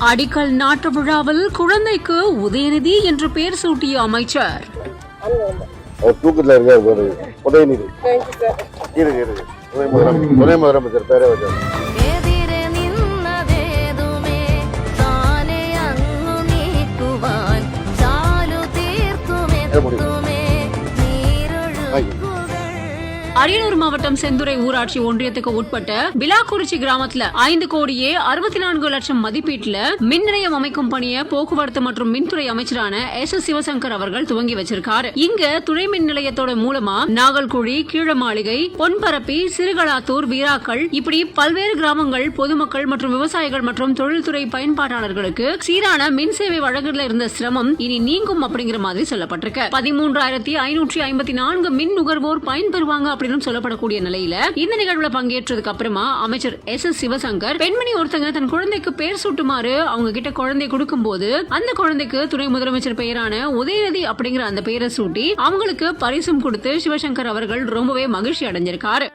அடிக்கல் நாட்டு விழாவில் குழந்தைக்கு உதயநிதி என்று பெயர் சூட்டிய அமைச்சர். தூக்கத்தில் இருக்காரு உதயநிதி துணை முதலமைச்சர் பேரை வச்சார். அரியலூர் மாவட்டம் செந்துறை ஊராட்சி ஒன்றியத்துக்கு உட்பட்ட விலாக்குறிச்சி கிராமத்துல 5 கோடியே 64 லட்சம் மதிப்பீட்டுல மின் நிலையம் அமைக்கும் பணியை போக்குவரத்து மற்றும் மின்துறை அமைச்சரான எஸ். சிவசங்கர் அவர்கள் துவங்கி வச்சிருக்காரு. இங்க துணை மின் நிலையத்தோட மூலமா நாகல்குழி, கீழமாளிகை, பொன்பரப்பி, சிறுகளாத்தூர், வீராக்கள் இப்படி பல்வேறு கிராமங்கள், பொதுமக்கள் மற்றும் விவசாயிகள் மற்றும் தொழில்துறை பயன்பாட்டாளர்களுக்கு சீரான மின் சேவை வழங்குல இருந்த சிரமம் இனி நீங்கும் அப்படிங்கிற மாதிரி சொல்லப்பட்டிருக்கு. 13,554 மின் நுகர்வோர் பயன்பெறுவாங்க அப்படின்னு சொல்லப்படக்கூடிய நிலையில இந்த நிகழ்வுல பங்கேற்றதுக்கு அப்புறமா அமைச்சர் எஸ். சிவசங்கர் பெண்மணி ஒருத்தங்க தன் குழந்தைக்கு பேர் சூட்டுமாறு அவங்க கிட்ட குழந்தை கொடுக்கும் போது அந்த குழந்தைக்கு துணை முதலமைச்சர் பெயரான உதயநிதி அப்படிங்கிற அந்த பெயரை சூட்டி அவங்களுக்கு பரிசும் கொடுத்து சிவசங்கர் அவர்கள் ரொம்பவே மகிழ்ச்சி அடைஞ்சிருக்காரு.